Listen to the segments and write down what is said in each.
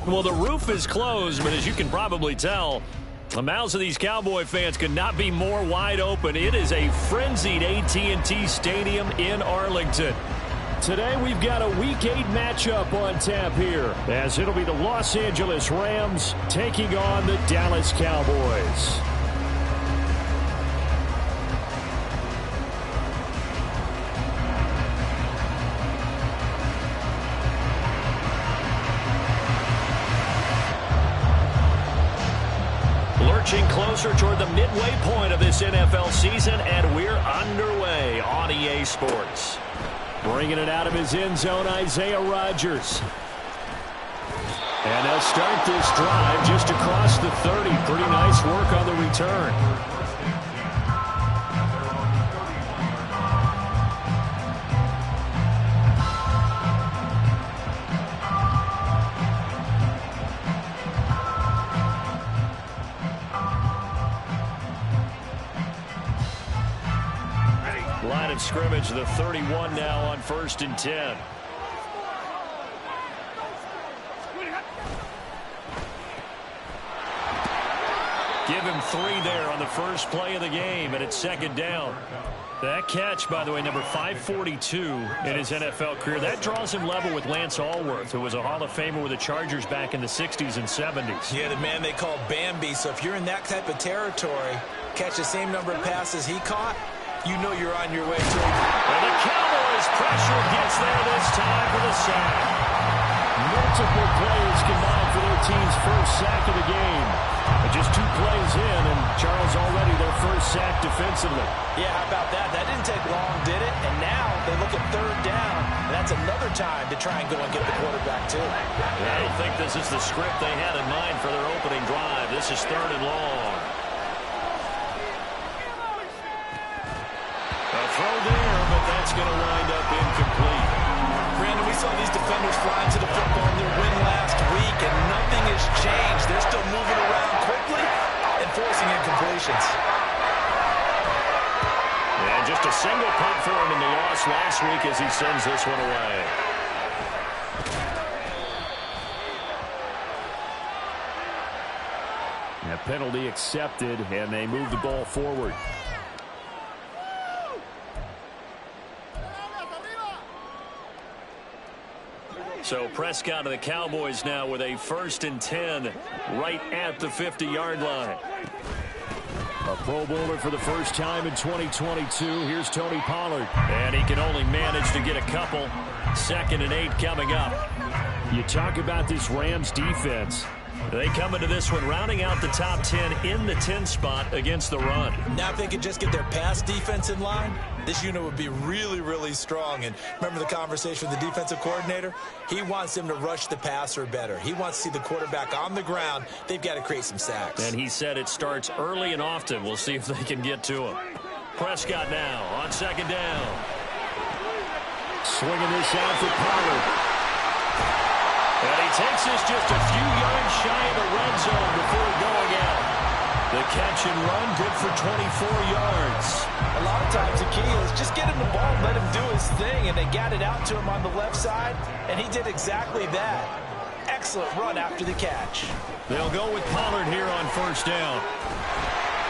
Well, the roof is closed, but as you can probably tell, the mouths of these Cowboy fans could not be more wide open. It is a frenzied AT&T Stadium in Arlington. Today we've got a Week 8 matchup on tap here, as it'll be the Los Angeles Rams taking on the Dallas Cowboys. Lurching closer toward the midway point of this NFL season, and we're underway on EA Sports. Bringing it out of his end zone, Isaiah Rodgers. And they'll start this drive just across the 30. Pretty nice work on the return. Line of scrimmage, the 31 now on 1st and 10. Give him 3 there on the first play of the game, and it's 2nd down. That catch, by the way, number 542 in his NFL career. That draws him level with Lance Allworth, who was a Hall of Famer with the Chargers back in the 60s and 70s. Yeah, the man they call Bambi. So if you're in that type of territory, catch the same number of passes he caught, you know you're on your way to it. And the Cowboys pressure gets there this time for the sack. Multiple players combined for their team's first sack of the game. And just 2 plays in, and Charles already their first sack defensively. Yeah, how about that? That didn't take long, did it? And now they look at 3rd down, and that's another time to try and go and get the quarterback, too. I don't think this is the script they had in mind for their opening drive. This is 3rd and long. A throw there, but that's going to wind up incomplete. Brandon, we saw these defenders flying to the football in their win last week, and nothing has changed. They're still moving around quickly and forcing incompletions. And just a single punt for him in the loss last week as he sends this one away. A penalty accepted, and they move the ball forward. So Prescott of the Cowboys now with a 1st and 10 right at the 50-yard line. A Pro Bowler for the first time in 2022. Here's Tony Pollard. And he can only manage to get a couple. 2nd and 8 coming up. You talk about this Rams defense. They come into this one rounding out the top 10 in the 10 spot against the run. Now if they could just get their pass defense in line, this unit would be really, really strong. And remember the conversation with the defensive coordinator? He wants them to rush the passer better. He wants to see the quarterback on the ground. They've got to create some sacks. And he said it starts early and often. We'll see if they can get to him. Prescott now on 2nd down. Swinging this out for Pollard. And he takes this just a few yards shy of the red zone before going out. The catch and run good for 24 yards. A lot of times the key is just get him the ball and let him do his thing, and they got it out to him on the left side, and he did exactly that. Excellent run after the catch. They'll go with Pollard here on 1st down.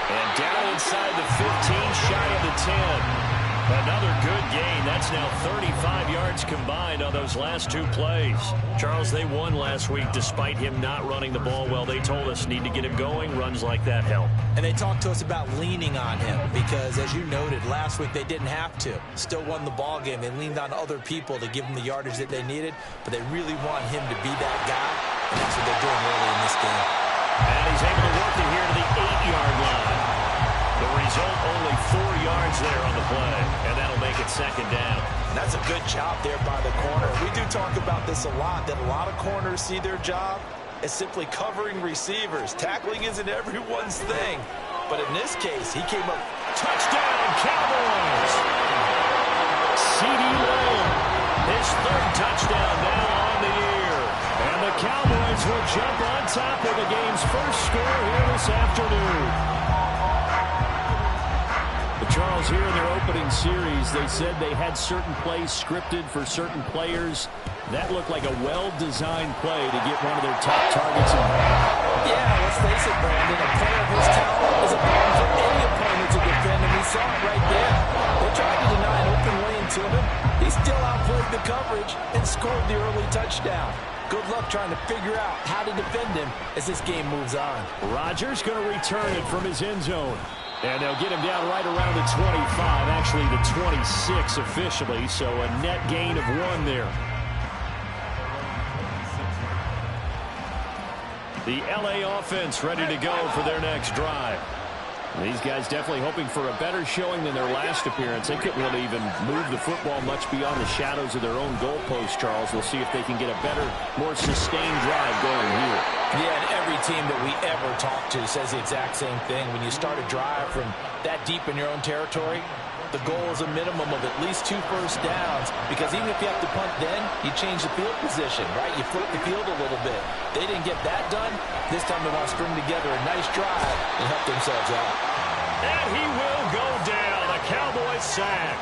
And down inside the 15, shy of the 10. Another good gain. That's now 35 yards combined on those last 2 plays. Charles, they won last week despite him not running the ball well. They told us need to get him going. Runs like that help. And they talked to us about leaning on him because, as you noted, last week they didn't have to. Still won the ball game. They leaned on other people to give them the yardage that they needed, but they really want him to be that guy, and that's what they're doing early in this game. And he's able to work it here to the 8-yard line. The result, only 4 yards there on the play, and that'll make it 2nd down. That's a good job there by the corner. We do talk about this a lot, that a lot of corners see their job as simply covering receivers. Tackling isn't everyone's thing, but in this case, he came up. Touchdown, Cowboys! CeeDee Lamb, his 3rd touchdown now on the year. And the Cowboys will jump on top of the game's first score here this afternoon. Charles, here in their opening series, they said they had certain plays scripted for certain players. That looked like a well-designed play to get one of their top targets involved. Yeah, let's face it, Brandon. A player of his talent is a problem for any opponent to defend, and we saw it right there. They tried to deny an open lane to him. He still outplayed the coverage and scored the early touchdown. Good luck trying to figure out how to defend him as this game moves on. Rodgers going to return it from his end zone. And they'll get him down right around the 25, actually the 26 officially, so a net gain of 1 there. The LA offense ready to go for their next drive. These guys definitely hoping for a better showing than their last appearance. They couldn't really even move the football much beyond the shadows of their own goalpost, Charles. We'll see if they can get a better, more sustained drive going here. Yeah, and every team that we ever talk to says the exact same thing. When you start a drive from that deep in your own territory, the goal is a minimum of at least 2 first downs, because even if you have to punt then, you change the field position, right? You flip the field a little bit. They didn't get that done. This time they want to string together a nice drive and help themselves out. And he will go down. A Cowboys sack.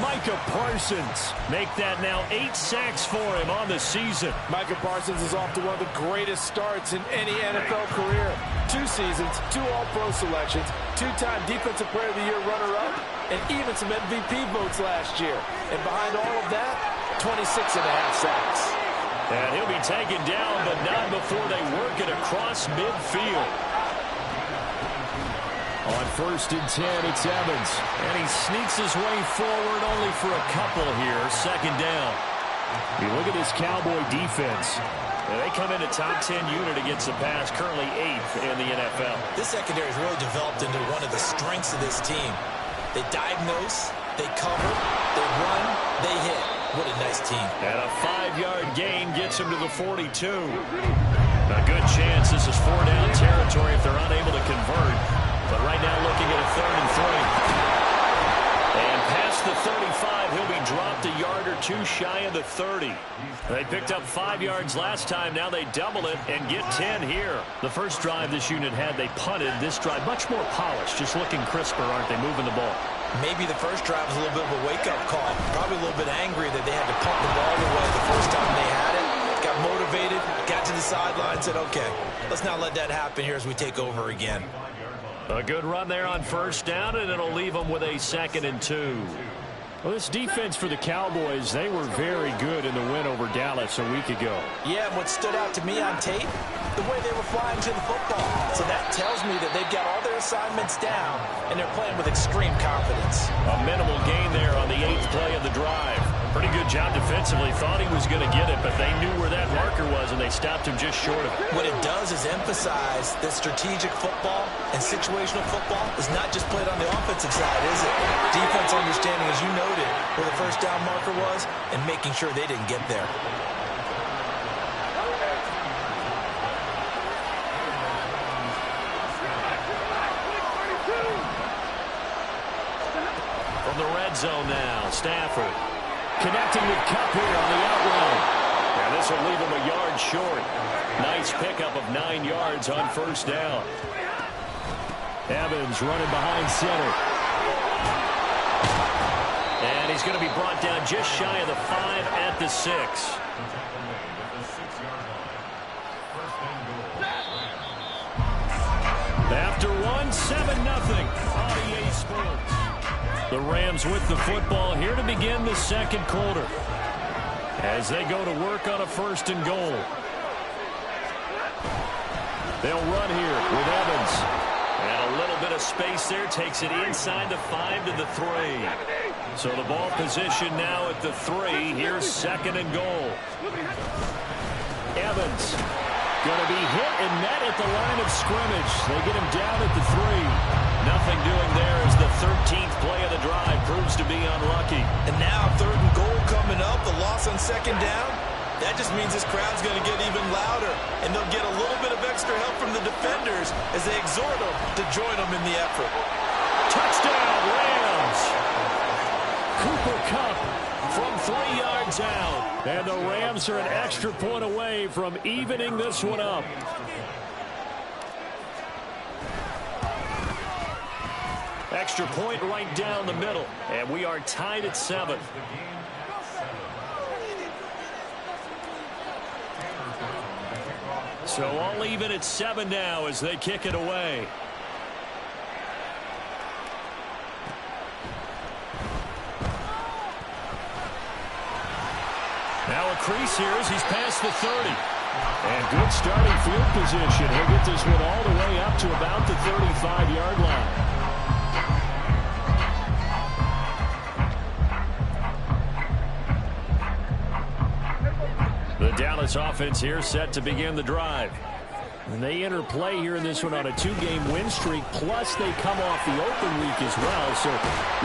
Micah Parsons make that now 8 sacks for him on the season. Micah Parsons is off to one of the greatest starts in any NFL career. 2 seasons, 2 All-Pro selections, 2-time Defensive Player of the Year runner-up, and even some MVP votes last year. And behind all of that, 26.5 sacks. And he'll be taken down, but not before they work it across midfield. On 1st and 10, it's Evans. And he sneaks his way forward only for a couple here. 2nd down. You look at this Cowboy defense. And they come in a top 10 unit against the pass, currently 8th in the NFL. This secondary has really developed into one of the strengths of this team. They diagnose, they cover, they run, they hit. What a nice team. And a 5-yard gain gets him to the 42. A good chance this is 4-down territory if they're unable to convert. But right now looking at a 3rd and 3. And past the 35, he'll be dropped a yard or 2 shy of the 30. They picked up 5 yards last time. Now they double it and get 10 here. The first drive this unit had, they punted. This drive much more polished, just looking crisper, aren't they, moving the ball? Maybe the first drive was a little bit of a wake-up call. Probably a little bit angry that they had to punt the ball away the first time they had it. Got motivated, got to the sideline, said, okay, let's not let that happen here as we take over again. A good run there on 1st down, and it'll leave them with a 2nd and 2. Well, this defense for the Cowboys, they were very good in the win over Dallas a week ago. Yeah, and what stood out to me on tape, the way they were flying to the football. So that tells me that they've got all their assignments down, and they're playing with extreme confidence. A minimal gain there on the 8th play of the drive. Pretty good job defensively. Thought he was going to get it, but they knew where that marker was, and they stopped him just short of it. What it does is emphasize that strategic football and situational football is not just played on the offensive side, is it? Defense understanding, as you noted, where the first down marker was and making sure they didn't get there. From the red zone now, Stafford. Connecting with Kupp here on the out route. And this will leave him a yard short. Nice pickup of 9 yards on 1st down. Evans running behind center. And he's going to be brought down just shy of the 5 at the 6. After 1, 7-0 on EA Sports. The Rams with the football here to begin the 2nd quarter as they go to work on a 1st and goal. They'll run here with Evans. And a little bit of space there, takes it inside the 5 to the 3. So the ball position now at the 3. Here's 2nd and goal. Evans going to be hit and met at the line of scrimmage. They get him down at the 3. Nothing doing there as the 13th play of the drive proves to be unlucky. And now 3rd and goal coming up, the loss on 2nd down. That just means this crowd's going to get even louder, and they'll get a little bit of extra help from the defenders as they exhort them to join them in the effort. Touchdown, Rams! Cooper Kupp from 3 yards out. And the Rams are an extra point away from evening this one up. Extra point right down the middle. And we are tied at 7. So all even at 7 now as they kick it away. Now a crease here as he's past the 30. And good starting field position. He'll get this one all the way up to about the 35-yard line. The Dallas offense here set to begin the drive. And they enter play here in this one on a 2-game win streak, plus they come off the open week as well. So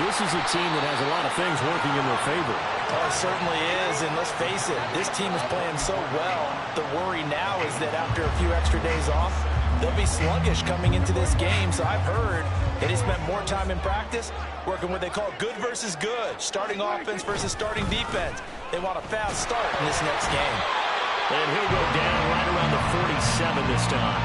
this is a team that has a lot of things working in their favor. Oh, it certainly is, and let's face it, this team is playing so well. The worry now is that after a few extra days off, they'll be sluggish coming into this game. So I've heard that he spent more time in practice working what they call good versus good, starting offense versus starting defense. They want a fast start in this next game. And he'll go down right around the 47 this time.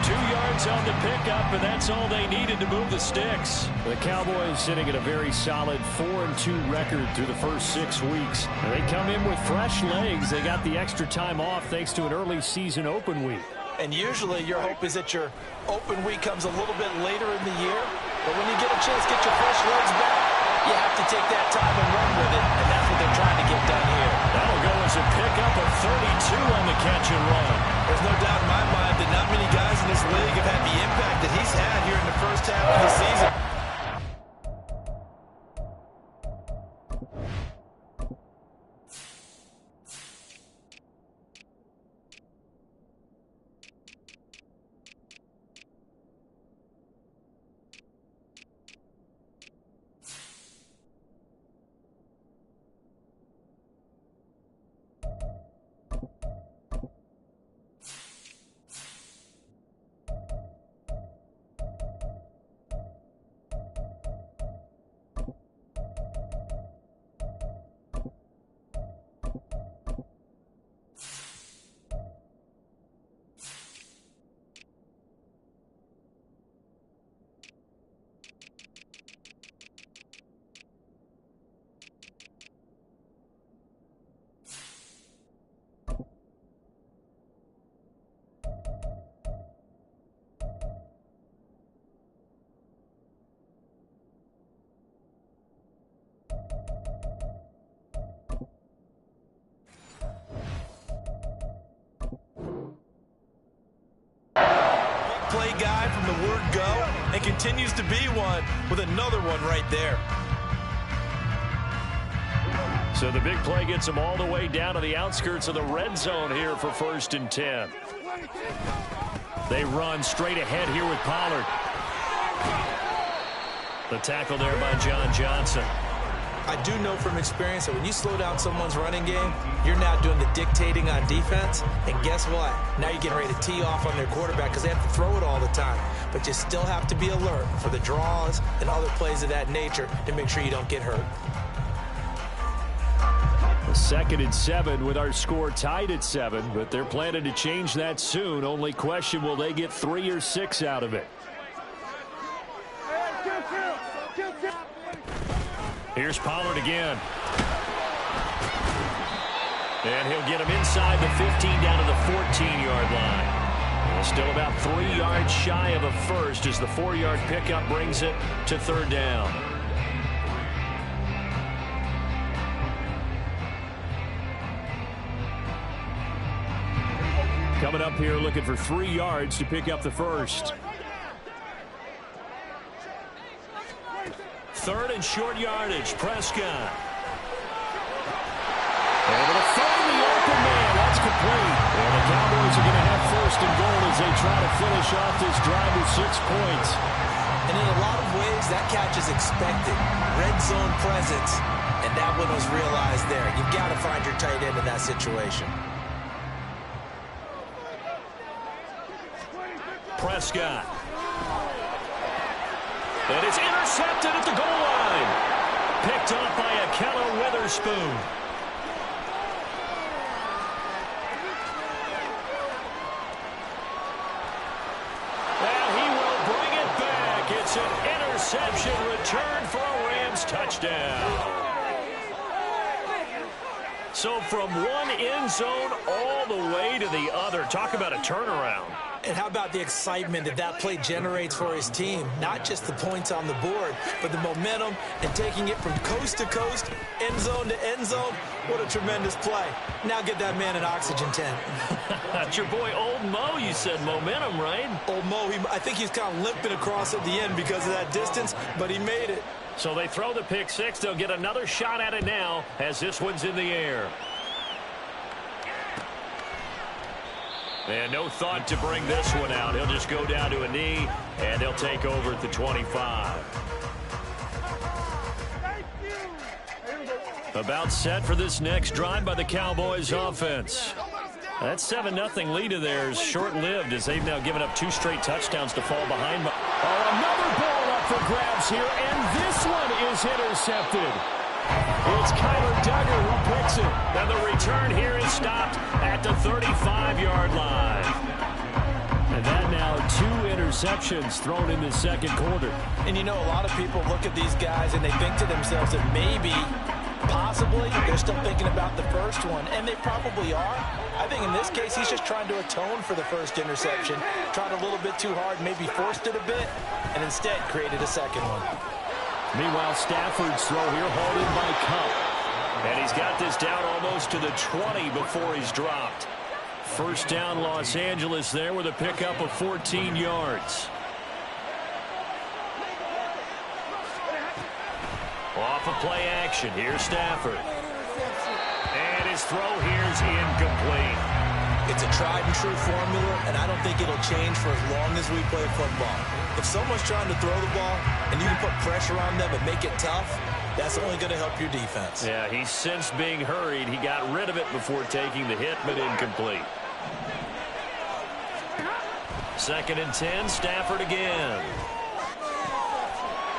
2 yards on the pickup, and that's all they needed to move the sticks. The Cowboys sitting at a very solid 4-2 record through the first 6 weeks. And they come in with fresh legs. They got the extra time off thanks to an early season open week. And usually your hope is that your open week comes a little bit later in the year. But when you get a chance to get your fresh legs back, you have to take that time and run with it. And that's what they're trying to get done here. That'll go as a pickup of 32 on the catch and run. There's no doubt in my mind that not many guys in this league have had the impact that he's had here in the first half of the season. Play guy from the word go, and continues to be one with another one right there. So the big play gets them all the way down to the outskirts of the red zone here for 1st and 10. They run straight ahead here with Pollard. The tackle there by John Johnson. I do know from experience that when you slow down someone's running game, you're now doing the dictating on defense. And guess what? Now you're getting ready to tee off on their quarterback because they have to throw it all the time. But you still have to be alert for the draws and other plays of that nature to make sure you don't get hurt. 2nd and 7 with our score tied at 7, but they're planning to change that soon. Only question, will they get 3 or 6 out of it? Here's Pollard again. And he'll get him inside the 15 down to the 14-yard line. Still about 3 yards shy of a first as the 4-yard pickup brings it to 3rd down. Coming up here looking for 3 yards to pick up the first. 3rd and short yardage. Prescott. Able to find the open man. That's complete. And the Cowboys are going to have 1st and goal as they try to finish off this drive with 6 points. And in a lot of ways, that catch is expected. Red zone presence. And that one was realized there. You've got to find your tight end in that situation. Prescott. And it's intercepted at the goal line. Picked off by Ahkello Witherspoon. And he will bring it back. It's an interception return for a Rams touchdown. So from one end zone all the way to the other. Talk about a turnaround. And how about the excitement that that play generates for his team? Not just the points on the board, but the momentum and taking it from coast to coast, end zone to end zone. What a tremendous play. Now get that man an oxygen tent. That's your boy Old Mo, you said. Momentum, right? Old Mo, I think he's kind of limping across at the end because of that distance, but he made it. So they throw the pick six. They'll get another shot at it now as this one's in the air. And no thought to bring this one out. He'll just go down to a knee, and they'll take over at the 25. About set for this next drive by the Cowboys offense. That 7-0 lead of theirs short-lived as they've now given up 2 straight touchdowns to fall behind. Oh, another ball up for grabs here, and this one is intercepted. It's Kyler Duggar who picks it. And the return here is stopped at the 35-yard line. And that now 2 interceptions thrown in the second quarter. And you know, a lot of people look at these guys and they think to themselves that maybe, possibly, they're still thinking about the first one, and they probably are. I think in this case, he's just trying to atone for the first interception, tried a little bit too hard, maybe forced it a bit, and instead created a second one. Meanwhile, Stafford's throw here hauled in by Kupp. And he's got this down almost to the 20 before he's dropped. First down, Los Angeles there with a pickup of 14 yards. Off of play action. Here's Stafford. And his throw here is incomplete. It's a tried-and-true formula, and I don't think it'll change for as long as we play football. If someone's trying to throw the ball and you can put pressure on them and make it tough, that's only going to help your defense. Yeah, he's since being hurried. He got rid of it before taking the hit, but incomplete. 2nd and 10, Stafford again.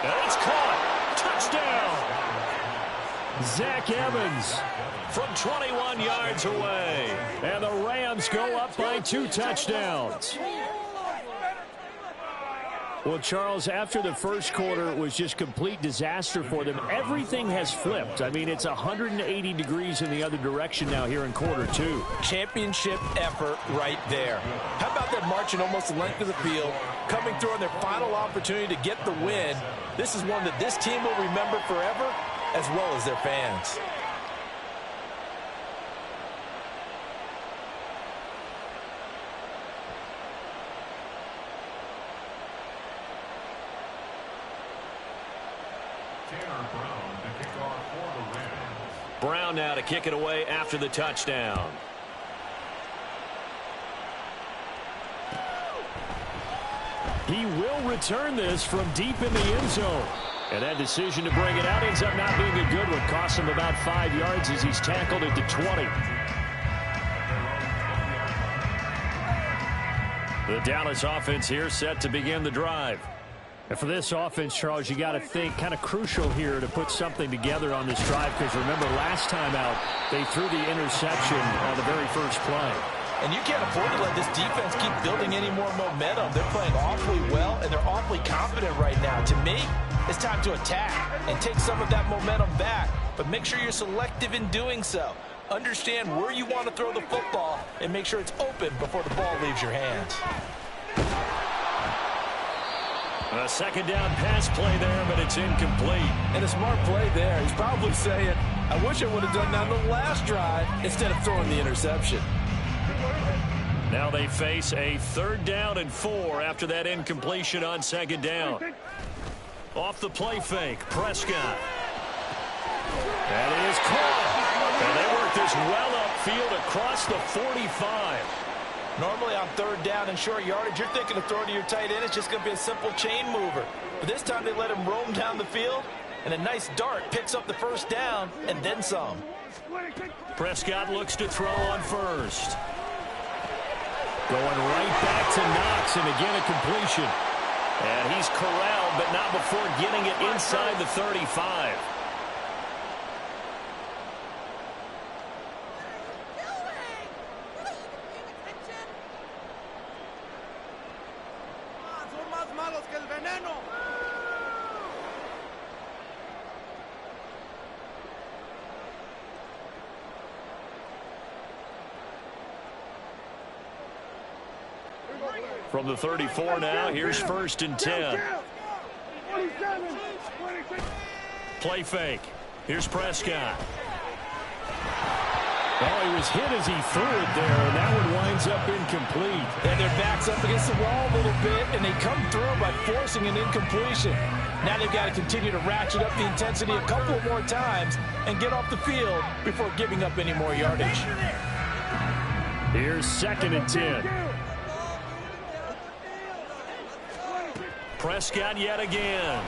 And it's caught. Touchdown. Zach Evans from 21 yards away. And the Rams go up by 2 touchdowns. Well, Charles, after the first quarter, it was just complete disaster for them. Everything has flipped. I mean, it's 180 degrees in the other direction now here in quarter 2. Championship effort right there. How about that marching almost the length of the field, coming through on their final opportunity to get the win? This is one that this team will remember forever, as well as their fans. Brown now to kick it away after the touchdown. He will return this from deep in the end zone. And that decision to bring it out ends up not being a good one. Costs him about 5 yards as he's tackled at the 20. The Dallas offense here set to begin the drive. And for this offense, Charles, you got to think kind of crucial here to put something together on this drive, because remember last time out they threw the interception on the very first play. And you can't afford to let this defense keep building any more momentum. They're playing awfully well, and they're awfully confident right now. To me, it's time to attack and take some of that momentum back, but make sure you're selective in doing so. Understand where you want to throw the football and make sure it's open before the ball leaves your hands. A second down pass play there, but it's incomplete. And a smart play there. He's probably saying, I wish I would have done that on the last drive instead of throwing the interception. Now they face a 3rd down and 4 after that incompletion on 2nd down. Off the play fake, Prescott. That is caught. And they work this well upfield across the 45. Normally on 3rd down and short yardage, you're thinking of throwing to your tight end. It's just going to be a simple chain mover. But this time they let him roam down the field, and a nice dart picks up the 1st down and then some. Prescott looks to throw on 1st. Going right back to Knox, and again a completion. And he's corralled, but not before getting it inside the 35. From the 34 now, here's 1st and 10. Play fake. Here's Prescott. Oh, he was hit as he threw it there, and that one winds up incomplete. And their back's up against the wall a little bit, and they come through by forcing an incompletion. Now they've got to continue to ratchet up the intensity a couple more times and get off the field before giving up any more yardage. Here's 2nd and 10. Prescott yet again.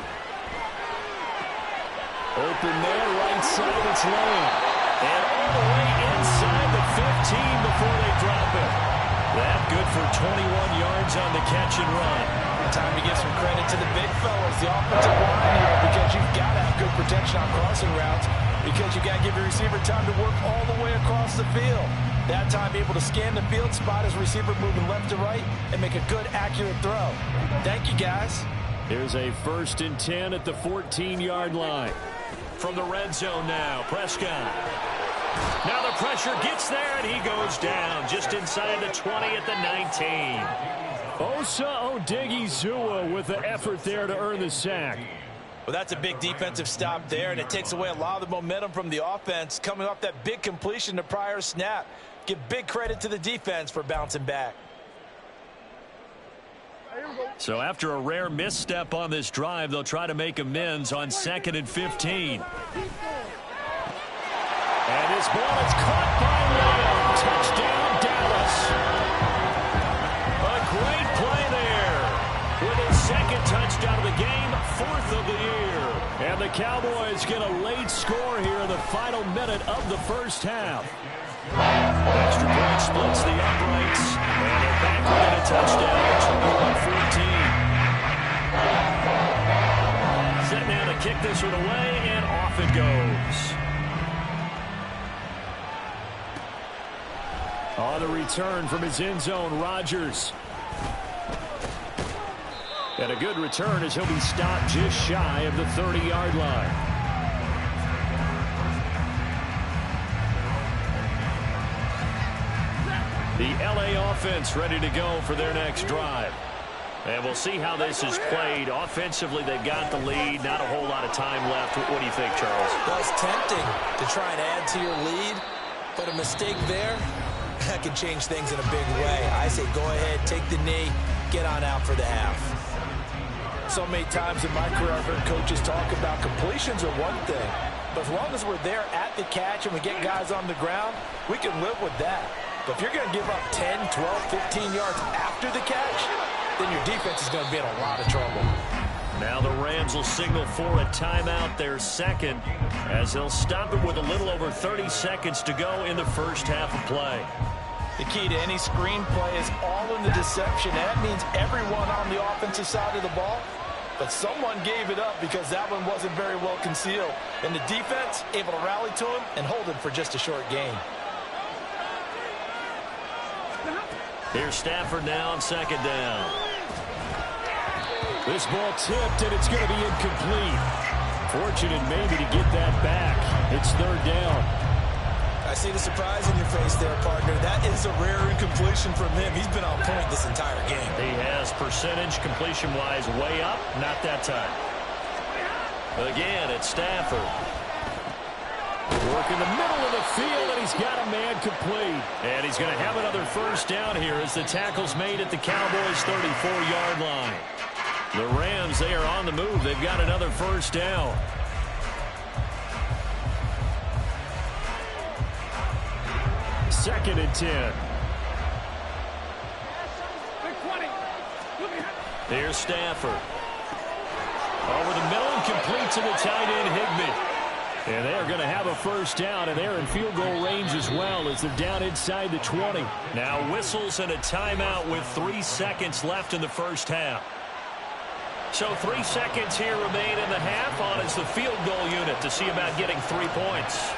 Open there, right side, it's Lane. And all the way inside the 15 before they drop it. That good for 21 yards on the catch and run. Time to give some credit to the big fellas, the offensive line here, because you've got to have good protection on crossing routes, because you've got to give your receiver time to work all the way across the field. That time able to scan the field, spot his receiver moving left to right, and make a good, accurate throw. Thank you, guys. Here's a 1st and 10 at the 14-yard line. From the red zone now, Prescott. Now the pressure gets there, and he goes down just inside the 20 at the 19. Osa Odighizuwa with the effort there to earn the sack. Well, that's a big defensive stop there, and it takes away a lot of the momentum from the offense coming off that big completion the prior snap. Give big credit to the defense for bouncing back. So after a rare misstep on this drive, they'll try to make amends on 2nd and 15. And his ball is caught by Lamb. Touchdown, Dallas. A great play there. With his 2nd touchdown of the game, 4th of the year. And the Cowboys get a late score here in the final minute of the first half. Extra point splits the uprights. And they're back within a touchdown. 21-14. Set now to kick this one away, and off it goes. On the return from his end zone, Rodgers. And a good return as he'll be stopped just shy of the 30-yard line. The LA offense ready to go for their next drive. And we'll see how this is played. Offensively, they've got the lead. Not a whole lot of time left. What do you think, Charles? Well, it's tempting to try and add to your lead, but a mistake there, that can change things in a big way. I say go ahead, take the knee, get on out for the half. So many times in my career, I've heard coaches talk about completions are one thing, but as long as we're there at the catch and we get guys on the ground, we can live with that. But if you're going to give up 10, 12, 15 yards after the catch, then your defense is going to be in a lot of trouble. Now the Rams will signal for a timeout, their 2nd, as they'll stop it with a little over 30 seconds to go in the first half of play. The key to any screenplay is all in the deception. That means everyone on the offensive side of the ball, but someone gave it up because that one wasn't very well concealed. And the defense able to rally to him and hold him for just a short gain. Here's Stafford now on 2nd down. This ball tipped, and it's going to be incomplete. Fortunate maybe to get that back. It's 3rd down. I see the surprise in your face there, partner. That is a rare incompletion from him. He's been on point this entire game. He has percentage completion-wise way up. Not that time. Again, it's Stafford. Work in the middle of the field, and he's got a man complete. And he's going to have another 1st down here as the tackle's made at the Cowboys' 34-yard line. The Rams, they are on the move. They've got another 1st down. Second and 10. Here's Stafford. Over the middle and complete to the tight end, Higbee. And they're going to have a 1st down, and they're in field goal range as well as they're down inside the 20. Now whistles and a timeout with 3 seconds left in the first half. So 3 seconds here remain in the half on as the field goal unit to see about getting 3 points.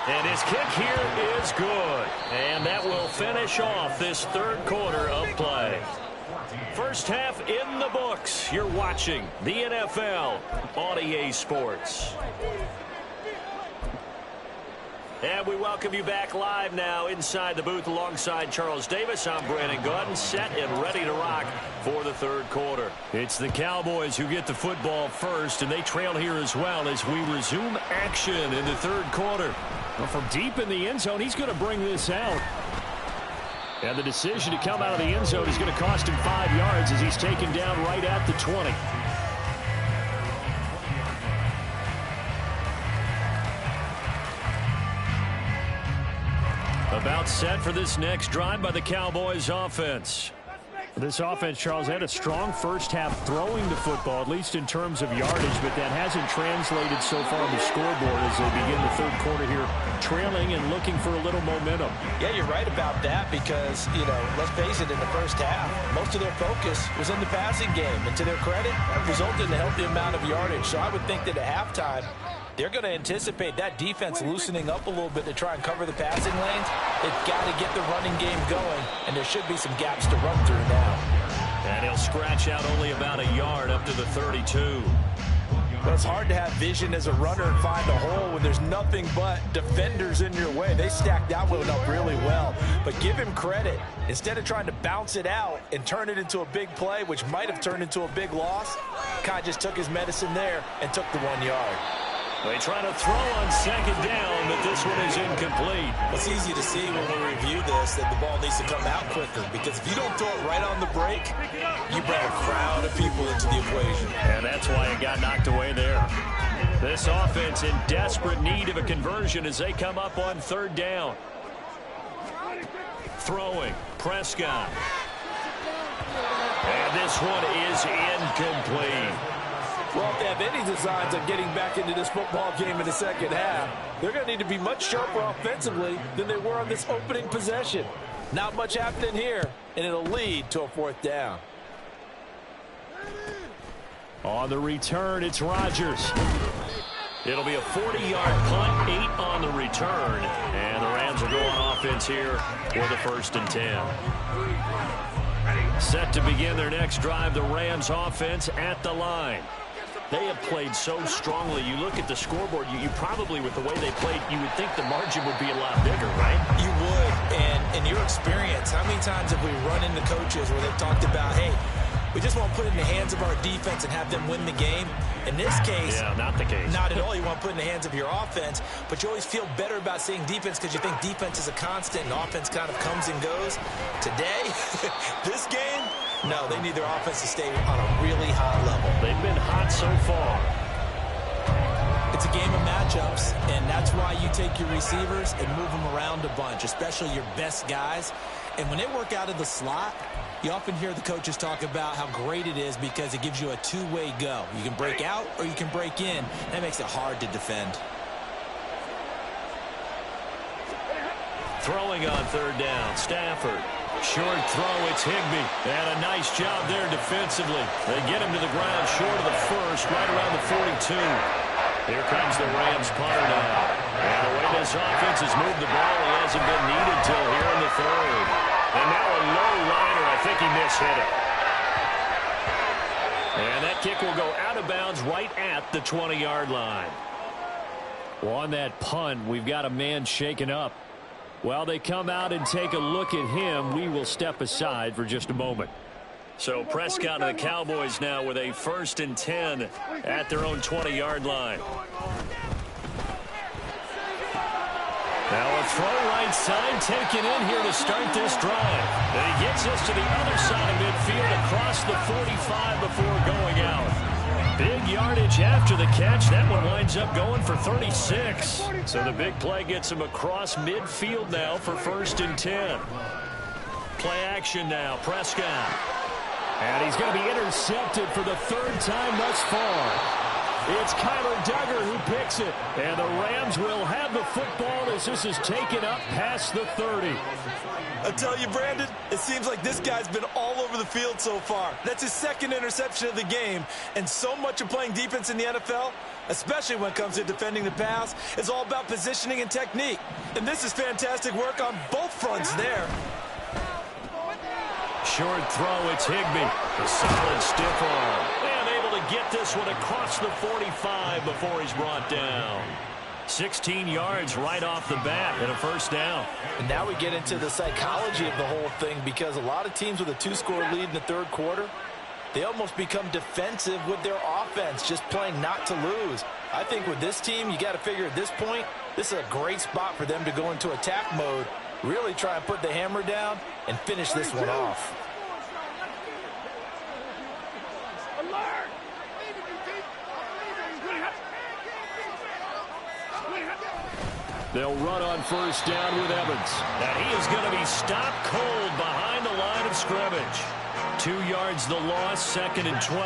And his kick here is good. And that will finish off this 3rd quarter of play. First half in the books. You're watching the NFL on EA Sports. And we welcome you back live now inside the booth alongside Charles Davis. I'm Brandon Gaudin, set and ready to rock for the third quarter. It's the Cowboys who get the football first, and they trail here as well as we resume action in the third quarter. Well, from deep in the end zone, he's going to bring this out. And the decision to come out of the end zone is going to cost him 5 yards as he's taken down right at the 20. About set for this next drive by the Cowboys offense. This offense, Charles, had a strong first half throwing the football, at least in terms of yardage, but that hasn't translated so far on the scoreboard as they begin the third quarter here, trailing and looking for a little momentum. Yeah, you're right about that because, let's face it, in the first half, most of their focus was in the passing game. And to their credit, it resulted in a healthy amount of yardage. So I would think that at halftime, they're going to anticipate that defense loosening up a little bit to try and cover the passing lanes. They've got to get the running game going, and there should be some gaps to run through now. And he'll scratch out only about a yard up to the 32. Well, it's hard to have vision as a runner and find a hole when there's nothing but defenders in your way. They stacked that one up really well. But give him credit. Instead of trying to bounce it out and turn it into a big play, which might have turned into a big loss, Kai just took his medicine there and took the 1 yard. They try to throw on second down, but this one is incomplete. It's easy to see when we review this that the ball needs to come out quicker because if you don't throw it right on the break, you bring a crowd of people into the equation. And that's why it got knocked away there. This offense in desperate need of a conversion as they come up on third down. Throwing, Prescott. And this one is incomplete. Well, if they have any designs on getting back into this football game in the second half, they're going to need to be much sharper offensively than they were on this opening possession. Not much happening here, and it'll lead to a fourth down. On the return, it's Rodgers. It'll be a 40-yard punt, 8 on the return, and the Rams are going offense here for the 1st and 10. Set to begin their next drive, the Rams offense at the line. They have played so strongly. You look at the scoreboard, you probably, with the way they played, you would think the margin would be a lot bigger, right? You would. And in your experience, how many times have we run into coaches where they've talked about, hey, we just want to put it in the hands of our defense and have them win the game? In this case, yeah, not the case. Not at all. You want to put it in the hands of your offense, but you always feel better about seeing defense because you think defense is a constant and offense kind of comes and goes. Today, this game, no, they need their offense to stay on a really high level. They've been hot so far. It's a game of matchups, and that's why you take your receivers and move them around a bunch, especially your best guys. And when they work out of the slot, you often hear the coaches talk about how great it is because it gives you a two-way go. You can break out or you can break in. That makes it hard to defend. Throwing on third down, Stafford. Short throw, it's Higbee. And a nice job there defensively. They get him to the ground short of the first, right around the 42. Here comes the Rams punter now. And the way this offense has moved the ball, he hasn't been needed till here in the third. And now a low liner. I think he mishit it. And that kick will go out of bounds right at the 20-yard line. Well, on that punt, we've got a man shaken up. While they come out and take a look at him, we will step aside for just a moment. So Prescott and the Cowboys now with a 1st and 10 at their own 20-yard line. Now a throw right side taken in here to start this drive. And he gets us to the other side of midfield across the 45 before going out. Big yardage after the catch. That one winds up going for 36. So the big play gets him across midfield now for 1st and 10. Play action now, Prescott. And he's going to be intercepted for the 3rd time thus far. It's Kyler Duggar who picks it. And the Rams will have the football as this is taken up past the 30. I tell you, Brandon, it seems like this guy's been all over the field so far. That's his 2nd interception of the game. And so much of playing defense in the NFL, especially when it comes to defending the pass, is all about positioning and technique. And this is fantastic work on both fronts there. Short throw, it's Higbee. A solid stiff arm. And able to get this one across the 45 before he's brought down. 16 yards right off the bat and a first down. And now we get into the psychology of the whole thing, because a lot of teams with a 2-score lead in the third quarter, they almost become defensive with their offense, just playing not to lose. I think with this team, you got to figure at this point, this is a great spot for them to go into attack mode, really try and put the hammer down and finish this one off. They'll run on first down with Evans. And he is going to be stopped cold behind the line of scrimmage. 2 yards the loss, 2nd and 12.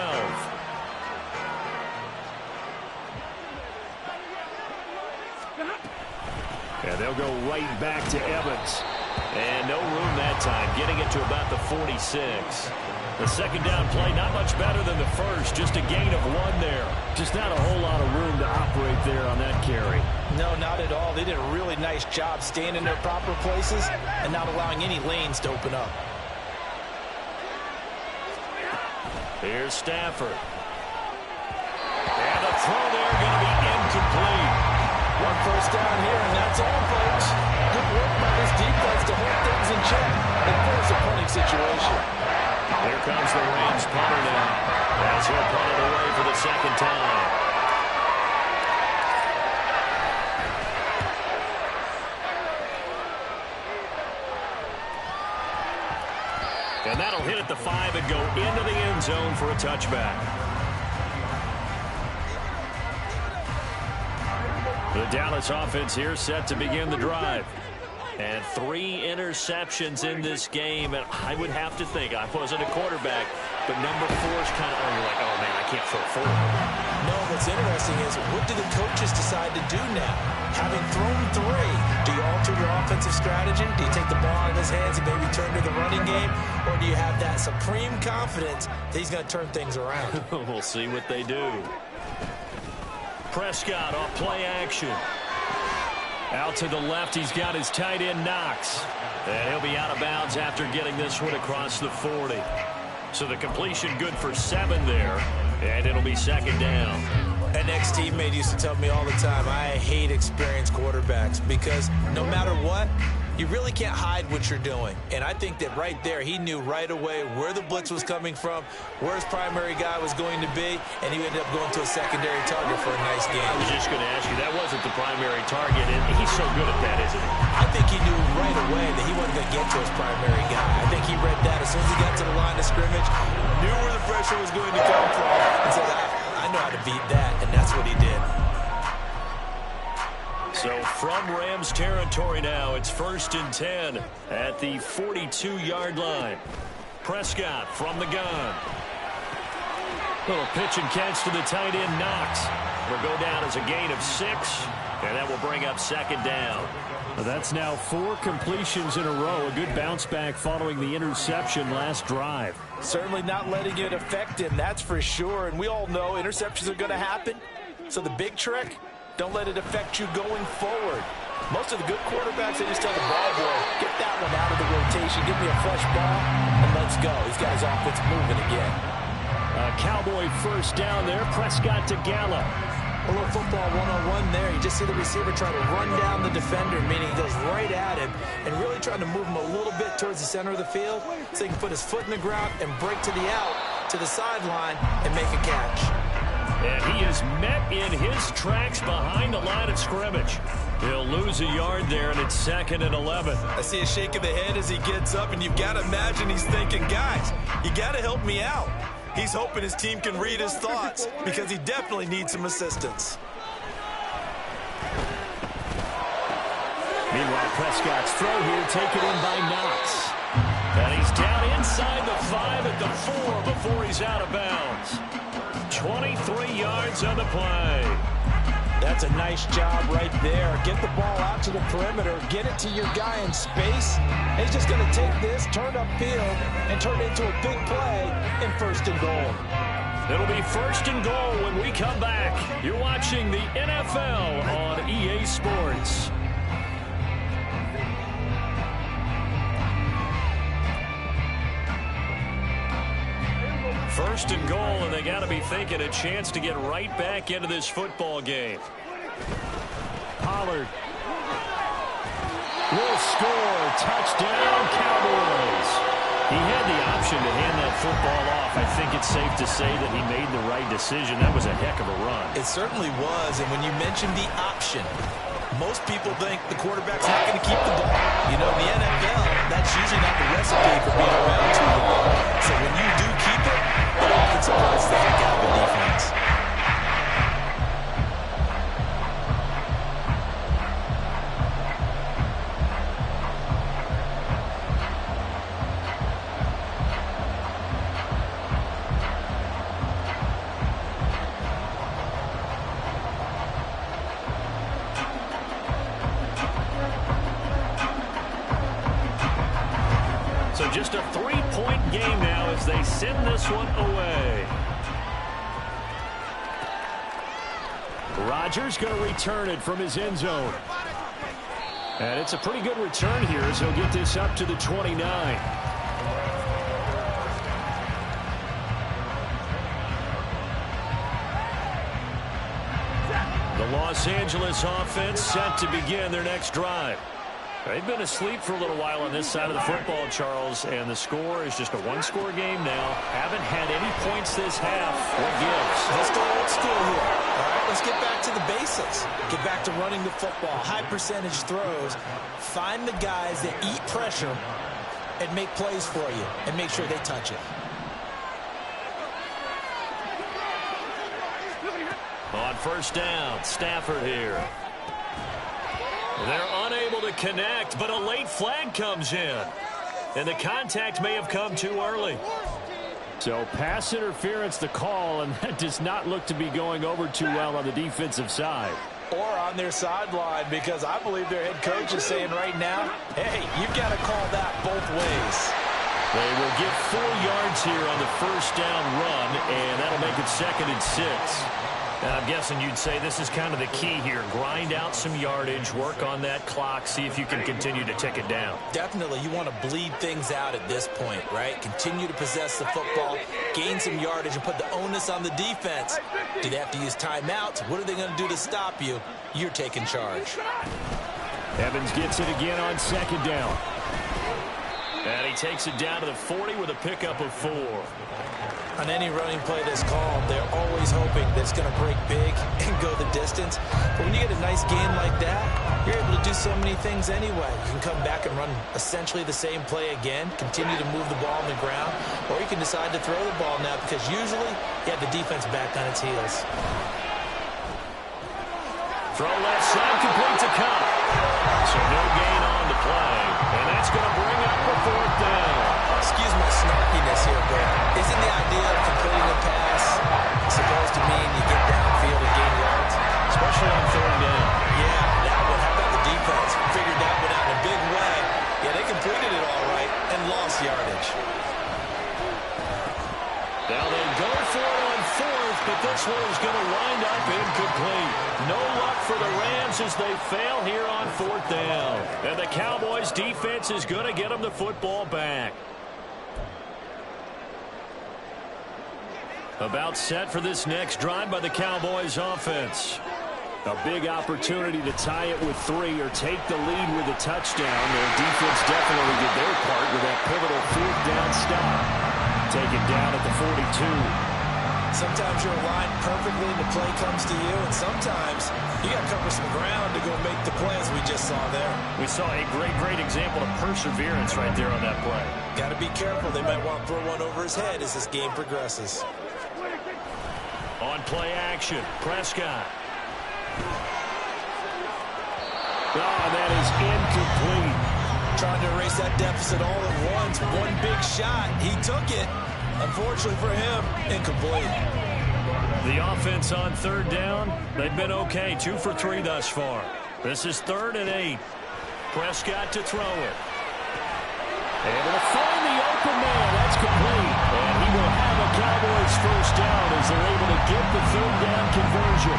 And they'll go right back to Evans. And no room that time, getting it to about the 46. The second down play, not much better than the first, just a gain of 1 there. Just not a whole lot of room to operate there on that carry. No, not at all. They did a really nice job staying in their proper places and not allowing any lanes to open up. Here's Stafford. And the throw there going to be incomplete. 1 first down here, and that's all, folks. Good work by this defense to hold things in check and force a punting situation. Here comes the Rams punter now, as he'll punt it away for the second time. And that'll hit at the 5 and go into the end zone for a touchback. The Dallas offense here set to begin the drive. And 3 interceptions in this game. And I would have to think, I wasn't a quarterback, but number 4 is kind of, you're like, oh man, I can't throw 4. No, what's interesting is, what do the coaches decide to do now? Having thrown 3, do you alter your offensive strategy? Do you take the ball out of his hands and maybe turn to the running game? Or do you have that supreme confidence that he's going to turn things around? We'll see what they do. Prescott off play action. Out to the left, he's got his tight end, Knox. And he'll be out of bounds after getting this one across the 40. So the completion good for 7 there, and it'll be second down. An ex-teammate used to tell me all the time, I hate experienced quarterbacks, because no matter what, you really can't hide what you're doing. And I think that right there, he knew right away where the blitz was coming from, where his primary guy was going to be, and he ended up going to a secondary target for a nice game. I was just going to ask you, that wasn't the primary target, and he's so good at that, isn't he? I think he knew right away that he wasn't going to get to his primary guy. I think he read that as soon as he got to the line of scrimmage, knew where the pressure was going to come from, and said, I know how to beat that, and that's what he did. So from Rams territory now, it's 1st and 10 at the 42-yard line. Prescott from the gun. Little pitch and catch to the tight end, Knox. Will go down as a gain of 6, and that will bring up second down. That's now 4 completions in a row. A good bounce back following the interception last drive. Certainly not letting it affect him, that's for sure. And we all know interceptions are going to happen. So the big trick, don't let it affect you going forward. Most of the good quarterbacks, they just tell the ball boy, get that one out of the rotation, give me a fresh ball, and let's go. He's got his offense moving again. Cowboy first down there. Prescott to Gallup. A little football one-on-one there. You just see the receiver try to run down the defender, meaning he goes right at him and really trying to move him a little bit towards the center of the field so he can put his foot in the ground and break to the out, to the sideline, and make a catch. And he is met in his tracks behind the line of scrimmage. He'll lose a yard there, and it's 2nd and 11. I see a shake of the head as he gets up, and you've got to imagine he's thinking, guys, you got to help me out. He's hoping his team can read his thoughts because he definitely needs some assistance. Meanwhile, Prescott's throw here taken in by Knox. And he's down inside the 5 at the 4 before he's out of bounds. 23 yards on the play. That's a nice job right there. Get the ball out to the perimeter, get it to your guy in space. And he's just going to take this, turn upfield, and turn it into a big play in 1st and goal. It'll be 1st and goal when we come back. You're watching the NFL on EA Sports. First and goal, and they got to be thinking a chance to get right back into this football game. Pollard. Will score. Touchdown, Cowboys. He had the option to hand that football off. I think it's safe to say that he made the right decision. That was a heck of a run. It certainly was, and when you mentioned the option, most people think the quarterback's not going to keep the ball. You know, in the NFL, that's usually not the recipe for being around too long. So when you do keep it, it often surprises the heck out of the defense. So just a 3-point game now as they send this one away. Rodgers going to return it from his end zone. And it's a pretty good return here as he'll get this up to the 29. The Los Angeles offense set to begin their next drive. They've been asleep for a little while on this side of the football, Charles, and the score is just a one-score game now. Haven't had any points this half. What gives? Let's go old school here. All right, let's get back to the basics. Get back to running the football, high-percentage throws. Find the guys that eat pressure and make plays for you and make sure they touch it. On first down, Stafford here. They're unable to connect, but a late flag comes in. And the contact may have come too early. So pass interference the call, and that does not look to be going over too well on the defensive side. Or on their sideline, because I believe their head coach is saying right now, hey, you've got to call that both ways. They will get 4 yards here on the first down run, and that'll make it 2nd and 6. And I'm guessing you'd say this is kind of the key here. Grind out some yardage, work on that clock, see if you can continue to tick it down. Definitely, you want to bleed things out at this point, right? Continue to possess the football, gain some yardage, and put the onus on the defense. Do they have to use timeouts? What are they going to do to stop you? You're taking charge. Evans gets it again on 2nd down. And he takes it down to the 40 with a pickup of 4. On any running play that's called, they're always hoping that it's going to break big and go the distance. But when you get a nice gain like that, you're able to do so many things anyway. You can come back and run essentially the same play again, continue to move the ball on the ground, or you can decide to throw the ball now because usually you have the defense back on its heels. Throw left side, complete to Cup. So no gain on the play, and that's going to bring up the 4th down. Excuse my snarkiness here, but isn't the idea of completing a pass supposed to mean you get downfield and gain yards? Especially on 3rd down. Yeah, that one. How about the defense? Figured that one out in a big way. Yeah, they completed it all right and lost yardage. Now they go for it on 4th, but this one is going to wind up incomplete. No luck for the Rams as they fail here on 4th down. And the Cowboys defense is going to get them the football back. About set for this next drive by the Cowboys offense. A big opportunity to tie it with 3 or take the lead with a touchdown. Their defense definitely did their part with that pivotal 4th down stop. Taken down at the 42. Sometimes you're aligned perfectly and the play comes to you, and sometimes you got to cover some ground to go make the play as we just saw there. We saw a great example of perseverance right there on that play. Got to be careful. They might want to throw one over his head as this game progresses. On play action, Prescott. That is incomplete. Trying to erase that deficit all at once. One big shot. He took it. Unfortunately for him, incomplete. The offense on 3rd down, they've been okay. 2 for 3 thus far. This is 3rd and 8. Prescott to throw it. Able to find the open man. That's complete. And he will have a Cowboys first down as they're able to get the 3rd down conversion.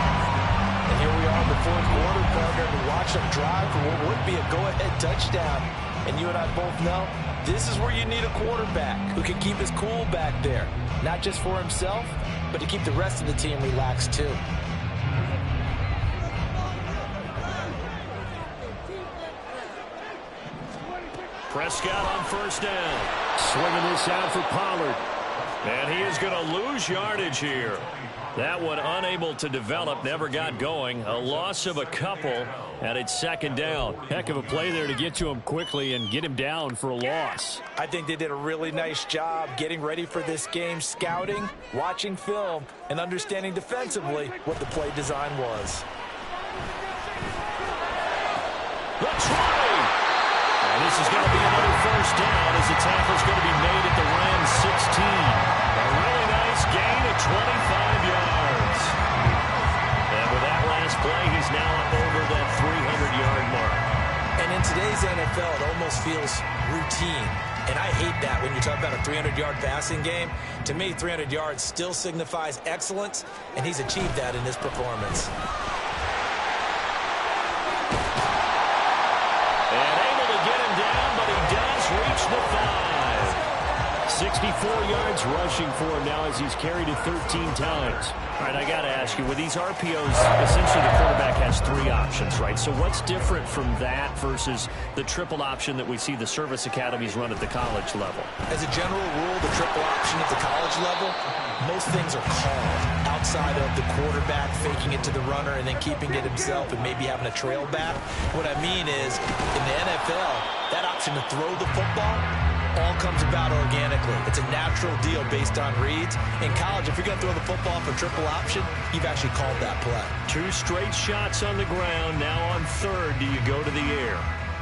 And here we are in the 4th quarter, partner, to watch them drive for what would be a go-ahead touchdown. And you and I both know this is where you need a quarterback who can keep his cool back there. Not just for himself, but to keep the rest of the team relaxed too. Prescott on first down. Swinging this out for Pollard. And he is going to lose yardage here. That one unable to develop, never got going. A loss of a couple, and it's second down. Heck of a play there to get to him quickly and get him down for a loss. I think they did a really nice job getting ready for this game, scouting, watching film, and understanding defensively what the play design was. The try! And this is going to be another first down as the tackle's going to be made at the Rams 16. A really nice gain of 25 yards. And with that last play, he's now up over that 300-yard mark. And in today's NFL, it almost feels routine. And I hate that when you talk about a 300-yard passing game. To me, 300 yards still signifies excellence, and he's achieved that in this performance. And able to get him down, but he does reach the 5. 64 yards rushing for him now as he's carried it 13 times. All right, I got to ask you, with these RPOs, essentially the quarterback has 3 options, right? So what's different from that versus the triple option that we see the service academies run at the college level? As a general rule, the triple option at the college level, most things are called outside of the quarterback faking it to the runner and then keeping it himself and maybe having a trail back. What I mean is, in the NFL, that option to throw the football all comes about organically. It's a natural deal based on reads. In college, if you're going to throw the football for triple option, you've actually called that play. 2 straight shots on the ground. Now on third, do you go to the air?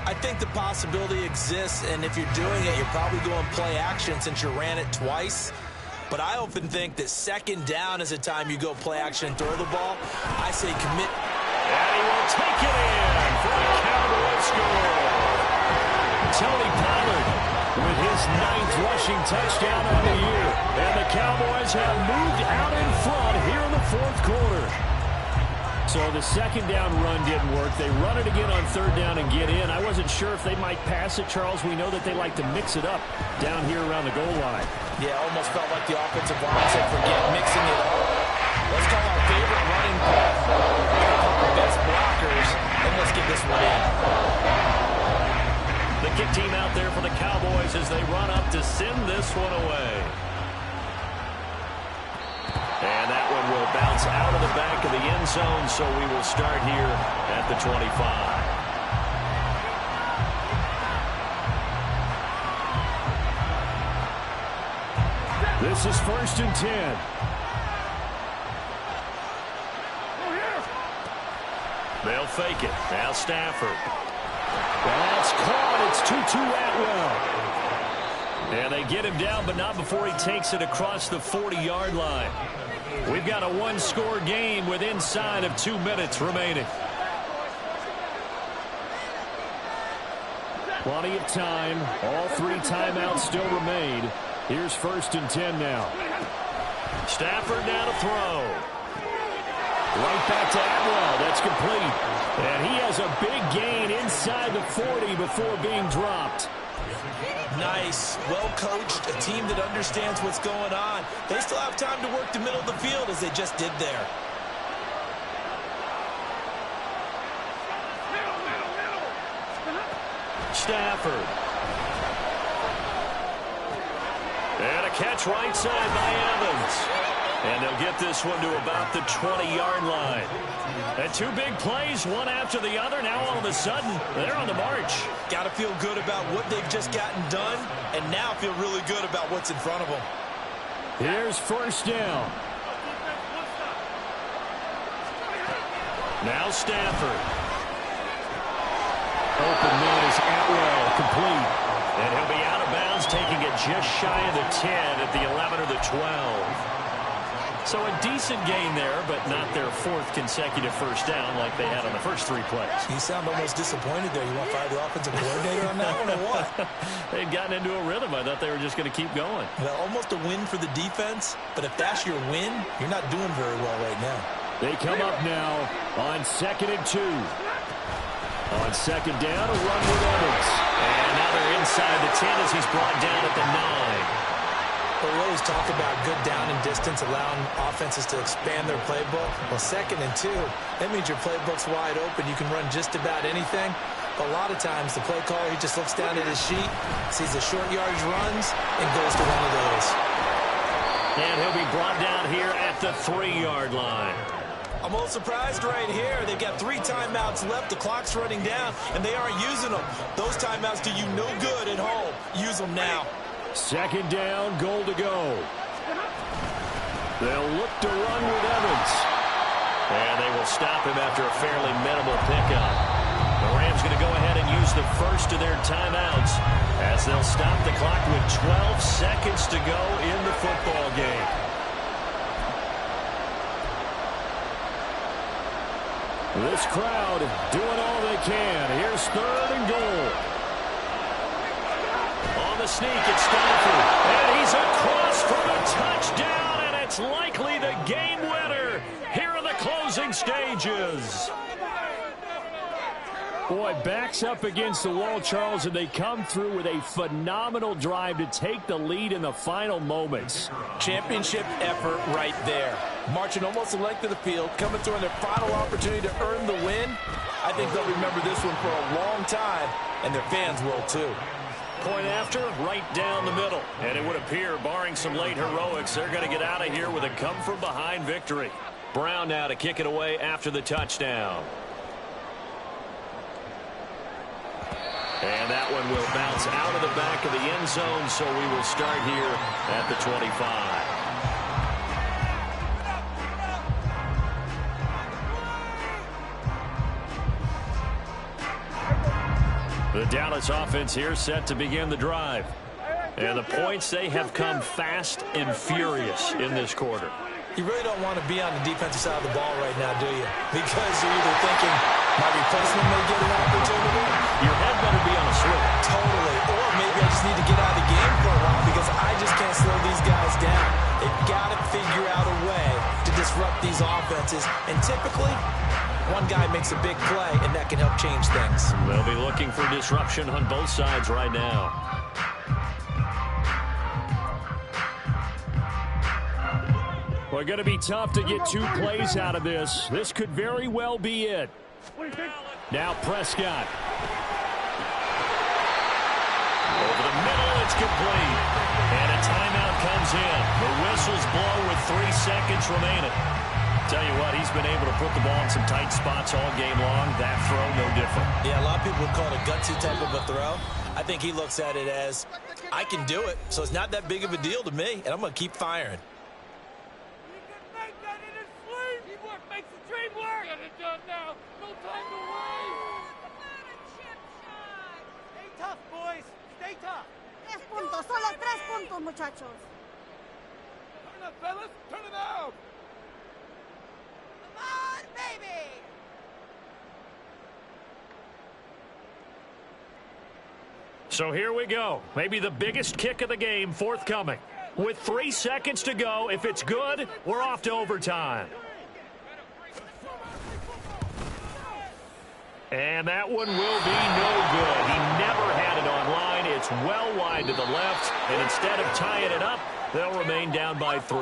I think the possibility exists, and if you're doing it, you're probably going play action since you ran it twice. But I often think that second down is the time you go play action and throw the ball. I say commit. And he will take it in for a Cowboy score. Tony Pollard with his 9th rushing touchdown on the year. And the Cowboys have moved out in front here in the 4th quarter. So the second down run didn't work. They run it again on third down and get in. I wasn't sure if they might pass it, Charles. We know that they like to mix it up down here around the goal line. Yeah, almost felt like the offensive line said, forget mixing it up. Let's call our favorite running back, our best blockers, and let's get this one in. The kick team out there for the Cowboys as they run up to send this one away. And that one will bounce out of the back of the end zone, so we will start here at the 25. This is 1st and 10. They'll fake it. Now Stafford. That's caught. It's Tutu Atwell. And they get him down, but not before he takes it across the 40-yard line. We've got a 1-score game with inside of 2 minutes remaining. Plenty of time. All 3 timeouts still remain. Here's 1st and 10 now. Stafford now to throw. Right back to Atwell. That's complete. And he has a big gain inside the 40 before being dropped. Nice, well coached, a team that understands what's going on. They still have time to work the middle of the field as they just did there. Stafford. And a catch right side by Evans. And they'll get this one to about the 20-yard line. And 2 big plays, one after the other. Now all of a sudden, they're on the march. Got to feel good about what they've just gotten done, and now feel really good about what's in front of them. Here's 1st down. Now Stafford. Open man is Atwell, complete. And he'll be out of bounds, taking it just shy of the 10 at the 11 or the 12. So a decent gain there, but not their 4th consecutive first down like they had on the first 3 plays. You sound almost disappointed there. You want to fire the offensive coordinator on that one or what? They'd gotten into a rhythm. I thought they were just going to keep going. Well, almost a win for the defense, but if that's your win, you're not doing very well right now. They come up now on 2nd and 2. On 2nd down, a run with Evans. And now they're inside the 10 as he's brought down at the 9. But we always talk about good down and distance, allowing offenses to expand their playbook. Well, 2nd and 2, that means your playbook's wide open. You can run just about anything. A lot of times, the play caller, he just looks down at his sheet, sees the short yardage runs, and goes to one of those. And he'll be brought down here at the 3-yard line. I'm a little surprised right here. They've got 3 timeouts left. The clock's running down, and they aren't using them. Those timeouts do you no good at home. Use them now. 2nd down, goal to go. They'll look to run with Evans. And they will stop him after a fairly minimal pickup. The Rams going to go ahead and use the first of their timeouts as they'll stop the clock with 12 seconds to go in the football game. This crowd doing all they can. Here's 3rd and goal. On the sneak, it's Stafford. And he's across for the touchdown, and it's likely the game winner here in the closing stages. Boy, backs up against the wall, Charles, and they come through with a phenomenal drive to take the lead in the final moments. Championship effort right there. Marching almost the length of the field, coming through on their final opportunity to earn the win. I think they'll remember this one for a long time, and their fans will too. Point after, right down the middle. And it would appear, barring some late heroics, they're going to get out of here with a come-from-behind victory. Brown now to kick it away after the touchdown. And that one will bounce out of the back of the end zone, so we will start here at the 25. The Dallas offense here set to begin the drive. And the points, they have come fast and furious in this quarter. You really don't want to be on the defensive side of the ball right now, do you? Because you're either thinking, my replacement may get an opportunity. Your head better be on a swivel. Totally. Or maybe I just need to get out of the game for a while because I just can't slow these guys down. They've got to figure out a way to disrupt these offenses. And typically, one guy makes a big play, and that can help change things. They'll be looking for disruption on both sides right now. Well, going to be tough to get 2 plays out of this. This could very well be it. Now Prescott. Over the middle, it's complete. And a timeout comes in. The whistles blow with 3 seconds remaining. Tell you what, he's been able to put the ball in some tight spots all game long. That throw, no different. Yeah, a lot of people would call it a gutsy type of a throw. I think he looks at it as, I can do it, so it's not that big of a deal to me, and I'm going to keep firing. Solo 3 puntos, muchachos. Turn it up, fellas. Turn it out. Come on, baby. So here we go. Maybe the biggest kick of the game forthcoming. With 3 seconds to go, if it's good, we're off to overtime. And that one will be no good. He never had it on line. It's well wide to the left. And instead of tying it up, they'll remain down by 3.